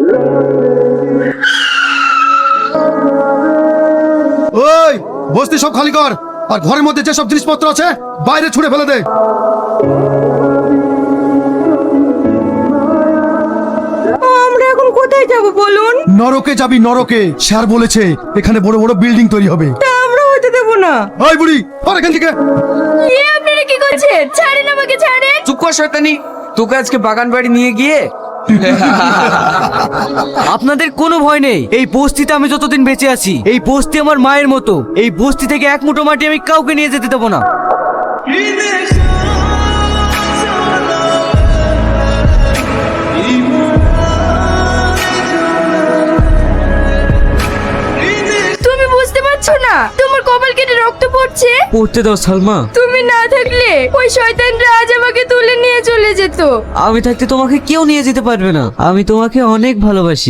ওই বস্তি সব খালি কর, আর ঘরের মধ্যে যেসব জিনিসপত্র আছে বাইরে ছুঁড়ে ফেলে দে। আমরা এখন কোথায় যাব বলুন? নরকে যাবি, নরকে। স্যার বলেছে এখানে বড় বড় বিল্ডিং তৈরি হবে। তা আমরা হতে দেব না। ওই বুড়ি আর এখান থেকে। আপনারা কি করছেন? ছাড়েন আমাকে, ছাড়েন। চুপ কর শয়তানি, তোকে আজকে বাগান বাড়ি নিয়ে গিয়ে আপনাদের কোনো ভয় নেই। এই বস্তিতে আমি যতদিন বেঁচে আছি, এই বস্তি আমার মায়ের মতো। এই বস্তি থেকে এক মুঠো মাটি আমি কাউকে নিয়ে যেতে দেবো না। তুমি বুঝতে পারছো না তোমার কপাল কেটে রক্ত পড়ছে? পড়তে দাও সালমা। তুমি না থাকলে ওই শয়তানরা আজ আমাকে তুলে নিয়ে চলে যেত। আমি থাকতে তোমাকে কেউ নিয়ে যেতে পারবে না। আমি তোমাকে অনেক ভালোবাসি।